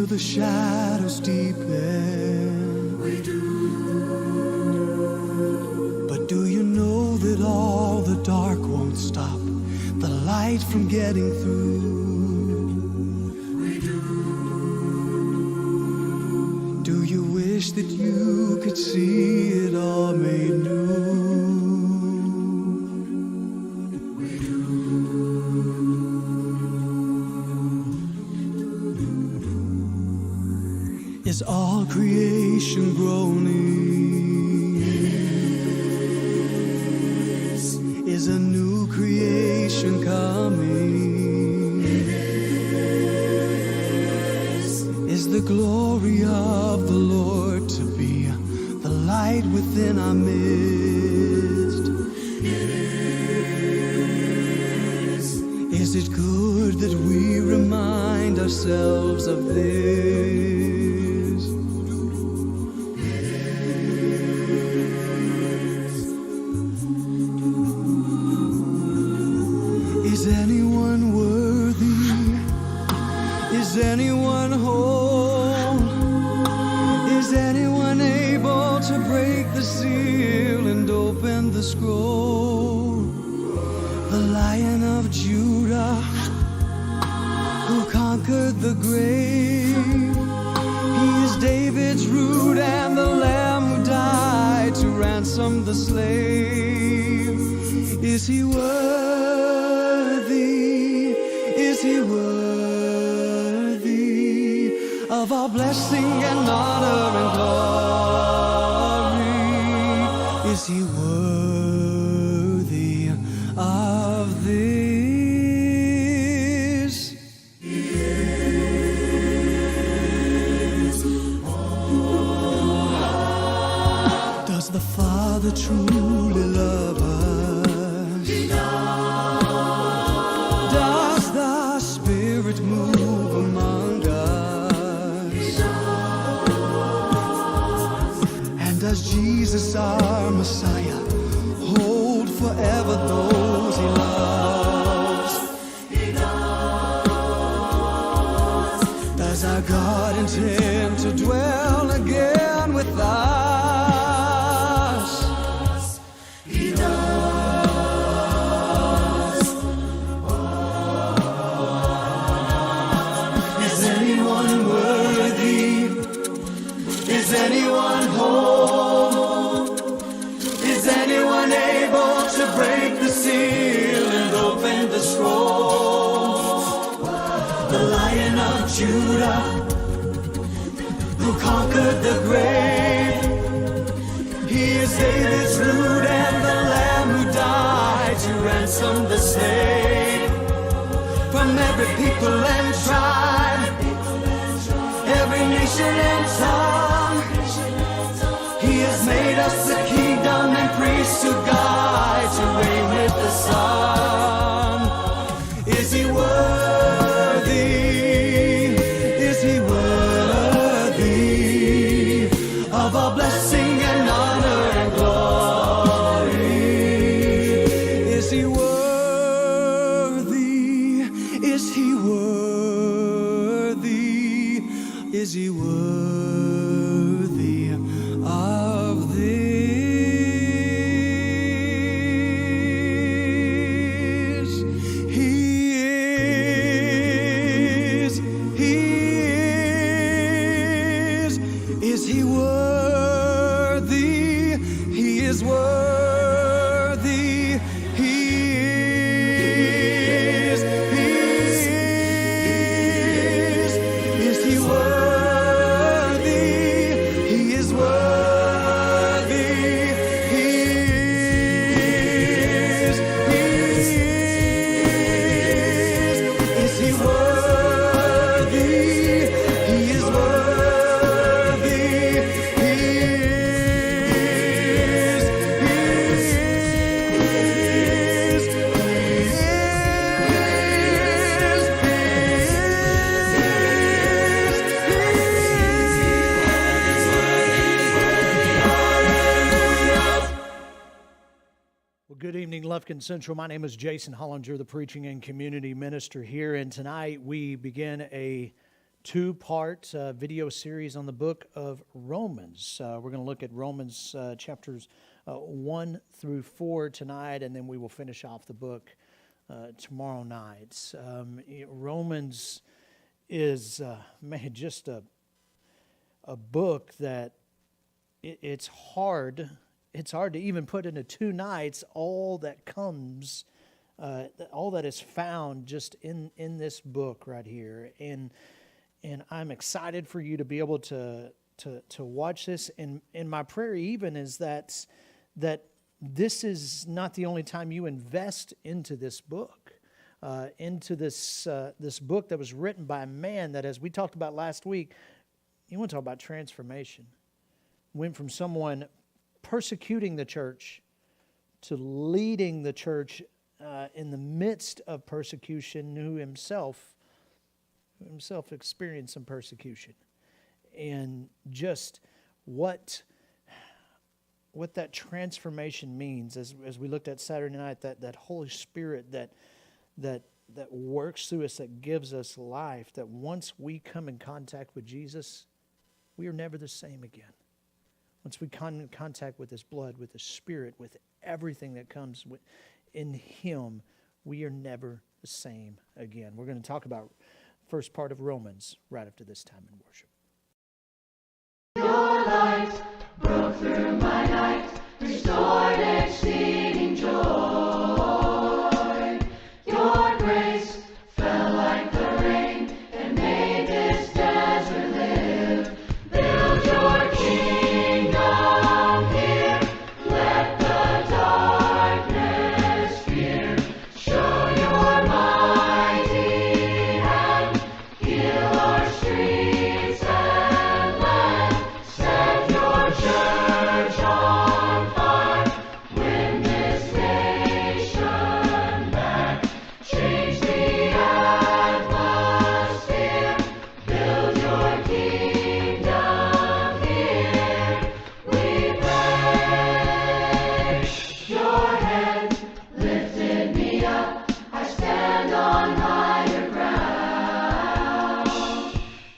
till the shadows deepen. We do. But do you know that all the dark won't stop the light from getting through? We do. Do you wish that you could see it all made new? We do. Is all creation groaning? Is a new creation coming? Is the glory of the Lord to be the light within our midst? Is it good that we remind ourselves of this? Is anyone worthy? Is anyone whole? Is anyone able to break the seal and open the scroll? The Lion of Judah, who conquered the grave. He is David's root and the Lamb who died to ransom the slave. Is he worthy? Is he worthy of our blessing and honor and glory? Is he worthy of this? Does the Father truly love us? Does the Spirit move among us? And does Jesus, our Messiah, hold forever those he loves? Does our God intend to dwell again with us? Is anyone worthy? Is anyone whole? Is anyone able to break the seal and open the scroll? The Lion of Judah, who conquered the grave. He is David's root and the Lamb who died to ransom the slave. From every people and tribe, every nation and tongue, he has made us a kingdom and priests to God, to reign with the Son. Is he worthy? Is he worthy of our blessing and honor and glory? Is he worthy? Is he worthy? Is he worthy of this? He is. He is. Is he worthy? He is worthy. He is. He is. Is he worthy? He is worthy. He is. He is. Is he worthy? He is worthy. He is. He is. Well, good evening, Lufkin Central. My name is Jason Hollinger, the preaching and community minister here. And tonight we begin a two-part video series on the book of Romans. We're going to look at Romans chapters 1 through 4 tonight, and then we will finish off the book tomorrow night. Romans is, just a book that it's hard to even put into 2 nights all that comes, all that is found just in this book right here. And I'm excited for you to be able to watch this. And my prayer even is that this is not the only time you invest into this book, into this book that was written by a man that, as we talked about last week, you want to talk about transformation. Went from someone persecuting the church to leading the church in the midst of persecution, who himself experienced some persecution. And just what that transformation means, as we looked at Saturday night, that Holy Spirit that works through us, that gives us life, that once we come in contact with Jesus, we are never the same again. Once we come in contact with His blood, with His Spirit, with everything that comes in Him, we are never the same again. We're going to talk about first part of Romans right after this time in worship. Your light broke through my night, restored exceeding joy. Your grace fell like the rain and made this desert live. Build your kingdom here, let the darkness fear. Show your mighty hand, heal our streets and land. Set your church on fire, win this nation back. Change the atmosphere, build your kingdom here. We pray. Your hand lifted me up, I stand on higher ground.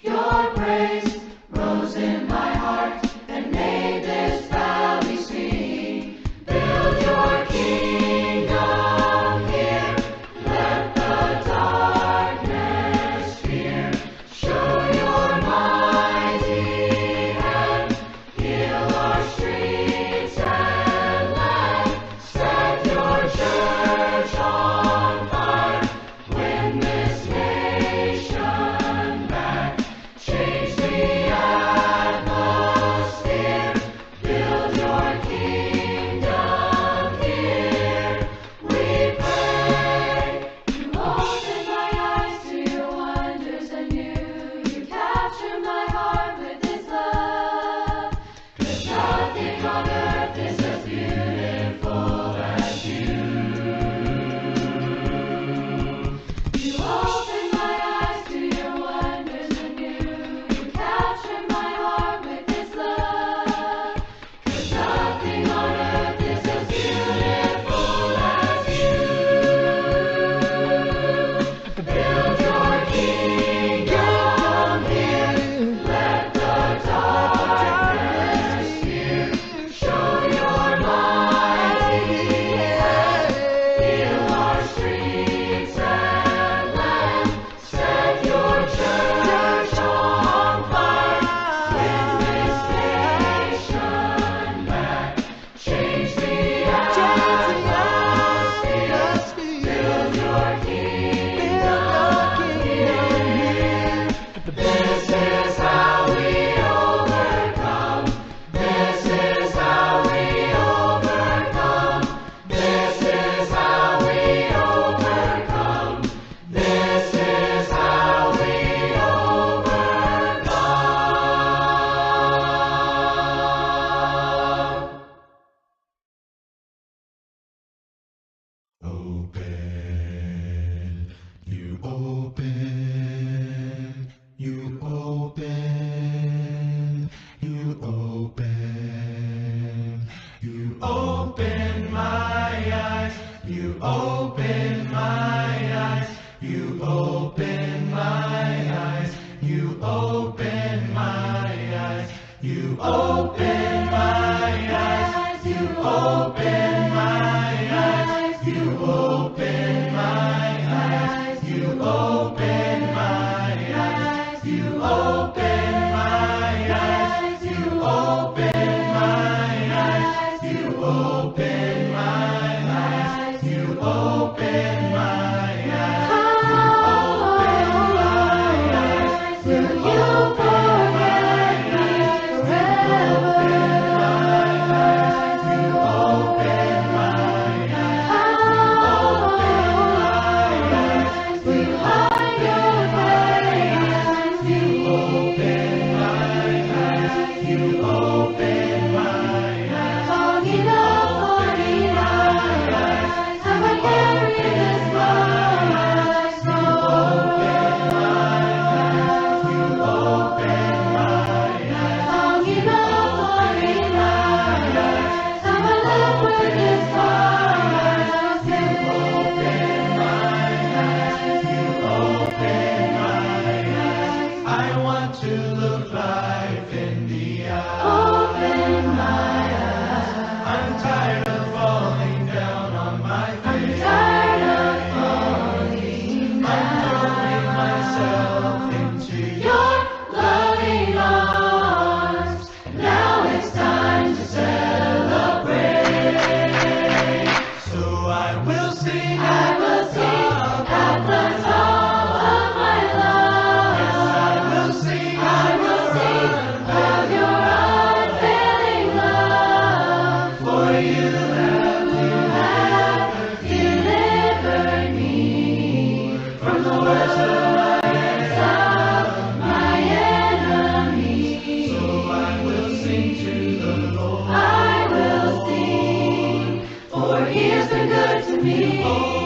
Your praise rose in my heart and made this valley sing. Build your kingdom here, let the darkness fear. Show your mighty hand, heal our streets and land. Set your church on fire, win this nation back. Change the atmosphere, build your kingdom here. We pray. You open my eyes to your wonders anew. You capture my heart with this love. 'Cause nothing on earth is as beautiful as you. You open my eyes to your wonders anew. You capture my heart with this love. 'Cause nothing on earth is as beautiful as you. Build your kingdom here, let the darkness fear. Show your mighty hand, heal our streets and land. Set your church on fire, win this nation back. Change the atmosphere, build your kingdom here. This is how we overcome. This is how we overcome. This is how we overcome. This is how we overcome. Open, you open, you open, you open, you open my eyes, you open my eyes, you open my eyes, you open my eyes. You open my eyes. You open my eyes. You open my eyes. You open my eyes. You open my eyes. You open my eyes. Will you forget me forever?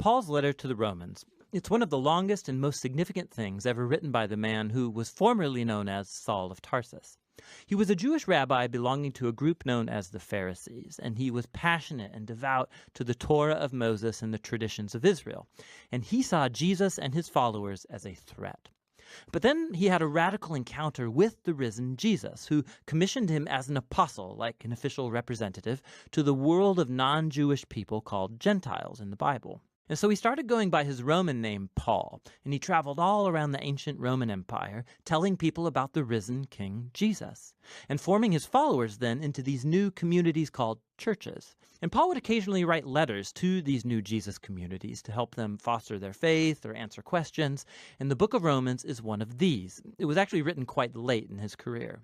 Paul's letter to the Romans. It's one of the longest and most significant things ever written by the man who was formerly known as Saul of Tarsus. He was a Jewish rabbi belonging to a group known as the Pharisees, and he was passionate and devout to the Torah of Moses and the traditions of Israel. And he saw Jesus and his followers as a threat. But then he had a radical encounter with the risen Jesus, who commissioned him as an apostle, like an official representative, to the world of non-Jewish people called Gentiles in the Bible. And so he started going by his Roman name, Paul, and he traveled all around the ancient Roman Empire, telling people about the risen King Jesus, and forming his followers then into these new communities called churches. And Paul would occasionally write letters to these new Jesus communities to help them foster their faith or answer questions, and the book of Romans is one of these. It was actually written quite late in his career.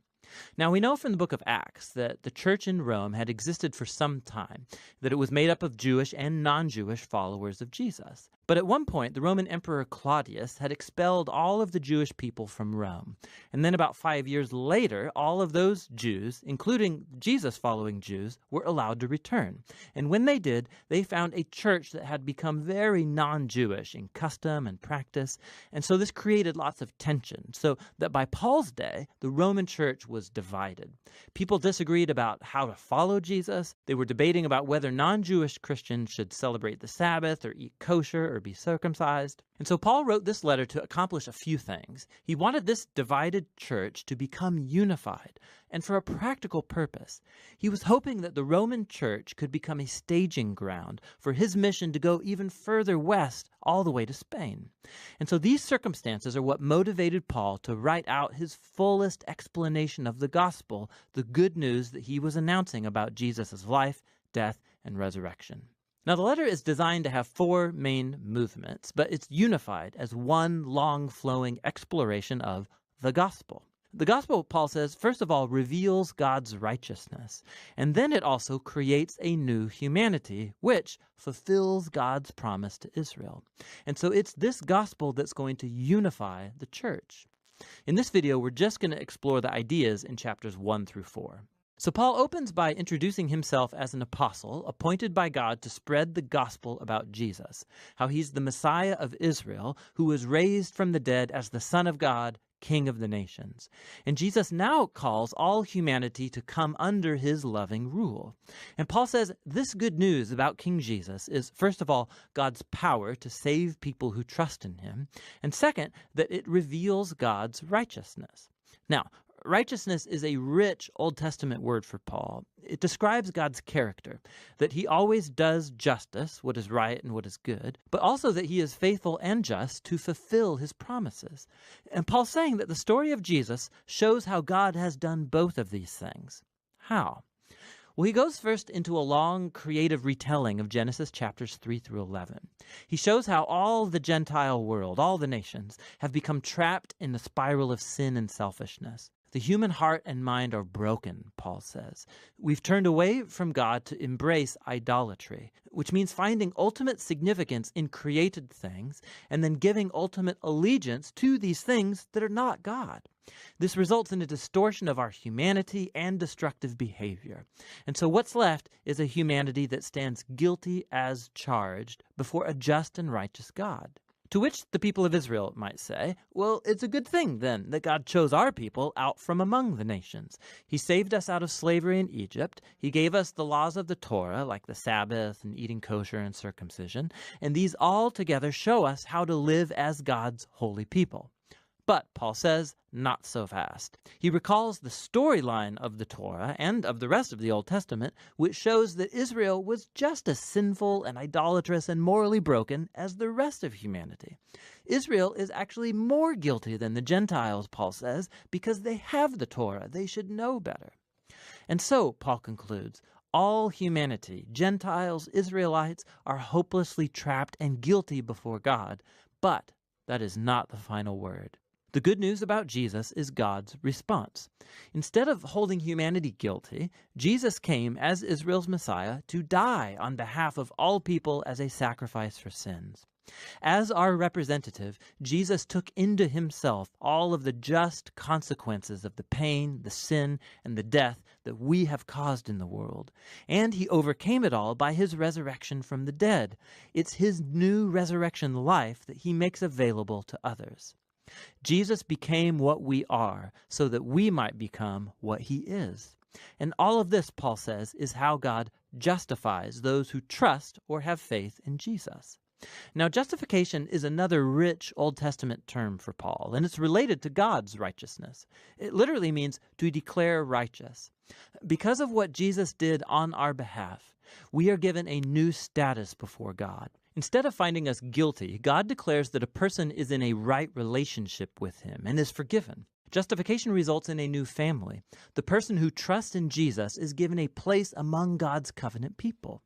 Now, we know from the book of Acts that the church in Rome had existed for some time, that it was made up of Jewish and non-Jewish followers of Jesus. But at one point, the Roman Emperor Claudius had expelled all of the Jewish people from Rome. And then about 5 years later, all of those Jews, including Jesus-following Jews, were allowed to return. And when they did, they found a church that had become very non-Jewish in custom and practice. And so this created lots of tension, so that by Paul's day, the Roman church was divided. People disagreed about how to follow Jesus. They were debating about whether non-Jewish Christians should celebrate the Sabbath or eat kosher or be circumcised. And so Paul wrote this letter to accomplish a few things. He wanted this divided church to become unified, and for a practical purpose. He was hoping that the Roman church could become a staging ground for his mission to go even further west, all the way to Spain. And so these circumstances are what motivated Paul to write out his fullest explanation of the gospel, the good news that he was announcing about Jesus' life, death, and resurrection. Now, the letter is designed to have 4 main movements, but it's unified as one long flowing exploration of the gospel. The gospel, Paul says, first of all, reveals God's righteousness, and then it also creates a new humanity, which fulfills God's promise to Israel. And so it's this gospel that's going to unify the church. In this video, we're just going to explore the ideas in chapters 1 through 4. So Paul opens by introducing himself as an apostle appointed by God to spread the gospel about Jesus, how he's the Messiah of Israel who was raised from the dead as the Son of God, King of the nations. And Jesus now calls all humanity to come under his loving rule. And Paul says this good news about King Jesus is, first of all, God's power to save people who trust in him, and second, that it reveals God's righteousness. Now, righteousness is a rich Old Testament word for Paul. It describes God's character, that he always does justice, what is right and what is good, but also that he is faithful and just to fulfill his promises. And Paul's saying that the story of Jesus shows how God has done both of these things. How? Well, he goes first into a long creative retelling of Genesis chapters 3 through 11. He shows how all the Gentile world, all the nations, have become trapped in the spiral of sin and selfishness. The human heart and mind are broken, Paul says. We've turned away from God to embrace idolatry, which means finding ultimate significance in created things and then giving ultimate allegiance to these things that are not God. This results in a distortion of our humanity and destructive behavior. And so what's left is a humanity that stands guilty as charged before a just and righteous God. To which the people of Israel might say, well, it's a good thing then that God chose our people out from among the nations. He saved us out of slavery in Egypt. He gave us the laws of the Torah, like the Sabbath and eating kosher and circumcision. And these all together show us how to live as God's holy people. But, Paul says, not so fast. He recalls the storyline of the Torah and of the rest of the Old Testament, which shows that Israel was just as sinful and idolatrous and morally broken as the rest of humanity. Israel is actually more guilty than the Gentiles, Paul says, because they have the Torah. They should know better. And so, Paul concludes, all humanity, Gentiles, Israelites, are hopelessly trapped and guilty before God. But that is not the final word. The good news about Jesus is God's response. Instead of holding humanity guilty, Jesus came as Israel's Messiah to die on behalf of all people as a sacrifice for sins. As our representative, Jesus took into himself all of the just consequences of the pain, the sin, and the death that we have caused in the world. And he overcame it all by his resurrection from the dead. It's his new resurrection life that he makes available to others. Jesus became what we are so that we might become what he is. And all of this, Paul says, is how God justifies those who trust or have faith in Jesus. Now, justification is another rich Old Testament term for Paul, and it's related to God's righteousness. It literally means to declare righteous. Because of what Jesus did on our behalf, we are given a new status before God. Instead of finding us guilty, God declares that a person is in a right relationship with him and is forgiven. Justification results in a new family. The person who trusts in Jesus is given a place among God's covenant people.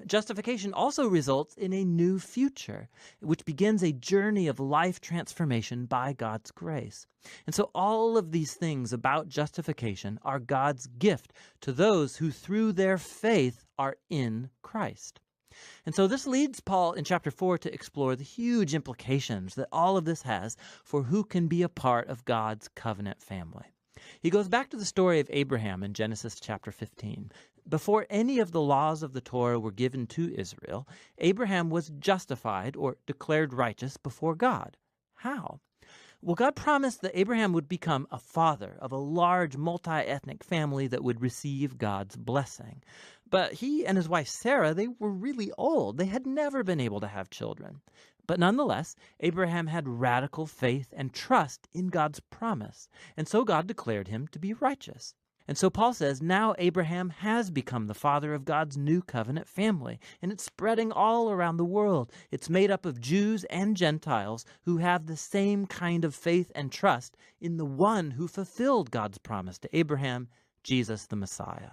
Justification also results in a new future, which begins a journey of life transformation by God's grace. And so all of these things about justification are God's gift to those who through their faith are in Christ. And so this leads Paul in chapter 4 to explore the huge implications that all of this has for who can be a part of God's covenant family. He goes back to the story of Abraham in Genesis chapter 15. Before any of the laws of the Torah were given to Israel, Abraham was justified or declared righteous before God. How? Well, God promised that Abraham would become a father of a large multi-ethnic family that would receive God's blessing. But he and his wife Sarah, they were really old. They had never been able to have children. But nonetheless, Abraham had radical faith and trust in God's promise, and so God declared him to be righteous. And so Paul says, now Abraham has become the father of God's new covenant family, and it's spreading all around the world. It's made up of Jews and Gentiles who have the same kind of faith and trust in the one who fulfilled God's promise to Abraham, Jesus the Messiah.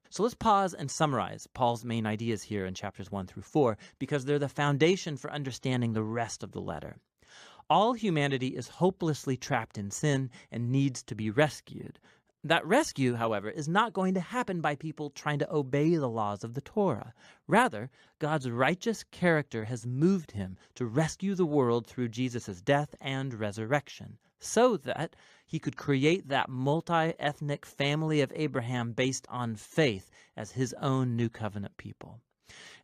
So let's pause and summarize Paul's main ideas here in chapters 1 through 4, because they're the foundation for understanding the rest of the letter. All humanity is hopelessly trapped in sin and needs to be rescued. That rescue, however, is not going to happen by people trying to obey the laws of the Torah. Rather, God's righteous character has moved him to rescue the world through Jesus' death and resurrection, so that he could create that multi-ethnic family of Abraham based on faith as his own new covenant people.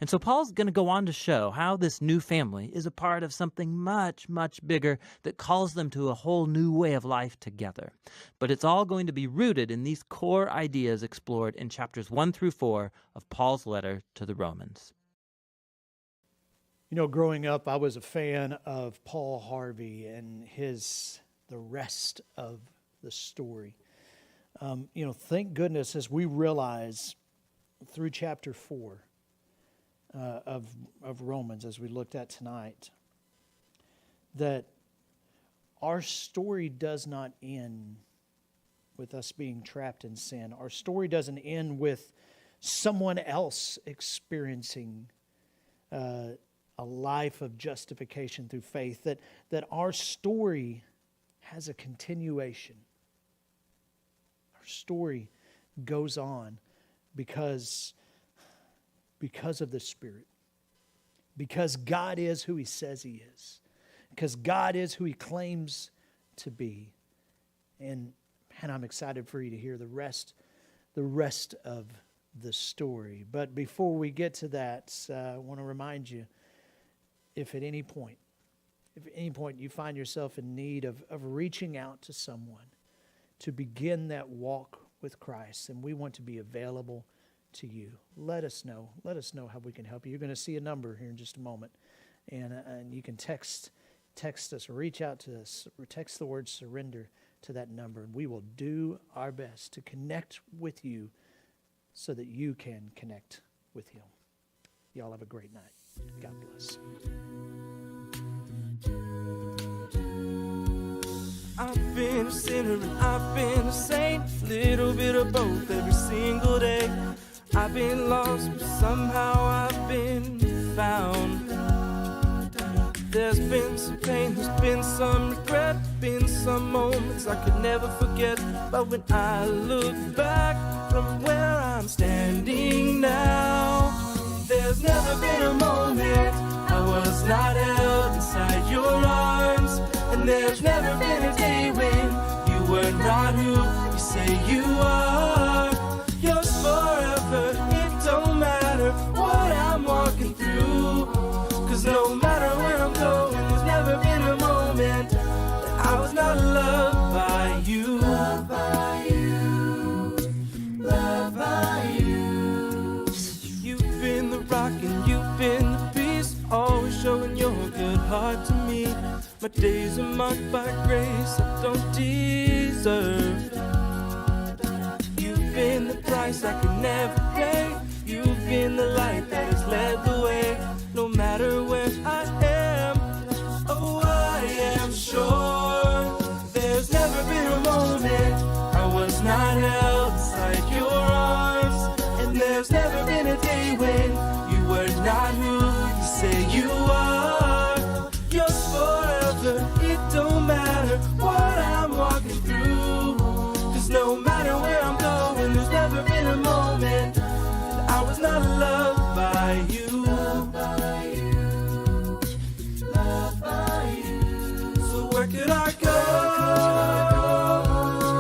And so Paul's going to go on to show how this new family is a part of something much, much bigger that calls them to a whole new way of life together. But it's all going to be rooted in these core ideas explored in chapters 1 through 4 of Paul's letter to the Romans. You know, growing up, I was a fan of Paul Harvey and the rest of the story. Thank goodness as we realize through chapter 4, of Romans, as we looked at tonight, that our story does not end with us being trapped in sin. Our story doesn't end with someone else experiencing a life of justification through faith. That our story has a continuation. Our story goes on because of the Spirit. Because God is who He says He is. Because God is who He claims to be. And man, I'm excited for you to hear the rest of the story. But before we get to that, I want to remind you, if at any point you find yourself in need of reaching out to someone to begin that walk with Christ, and we want to be available to you, let us know how we can help you. You're going to see a number here in just a moment, and you can text us or reach out to us or text the word surrender to that number, and we will do our best to connect with you so that you can connect with Him. Y'all have a great night. God bless. I've been a sinner and I've been a saint, a little bit of both every single day. I've been lost, but somehow I've been found. There's been some pain, there's been some regret, been some moments I could never forget. But when I look back from where I'm standing now, there's never been a moment I was not held inside your arms. And there's never been a day when you were not who you say you are. Yours forever, it don't matter what I'm walking through. Cause no matter where I'm going, there's never been a moment that I was not loved by you. Loved by you, loved by you. You've been the rock and you've been the peace, always showing your days are marked by grace I don't deserve. You've been the price I could never pay. You've been the light that has led the way. No matter where I am, oh, I am sure there's never been a moment I was not held inside your arms. And there's never been a day when you were not who you say you are. Yours forever, it don't matter what I'm walking through. 'Cause no matter where I'm going, there's never been a moment that I was not loved by you. So where could I go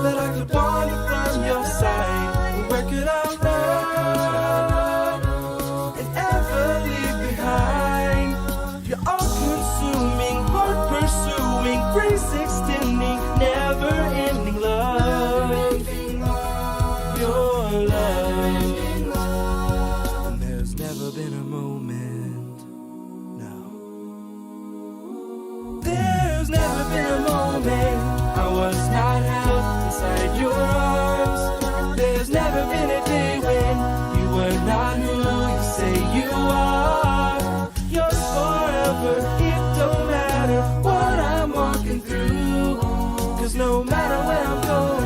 that I could wander from your sight? And where could I run and ever leave behind? You're all-consuming, heart-pursuing, grace-extending, never-ending love. Your love. And there's never been a moment, no. There's never been a moment I was not held inside your arms. There's never been a day when you were not who you say you are. Yours forever, it don't matter what I'm walking through. 'Cause no matter where I'm going,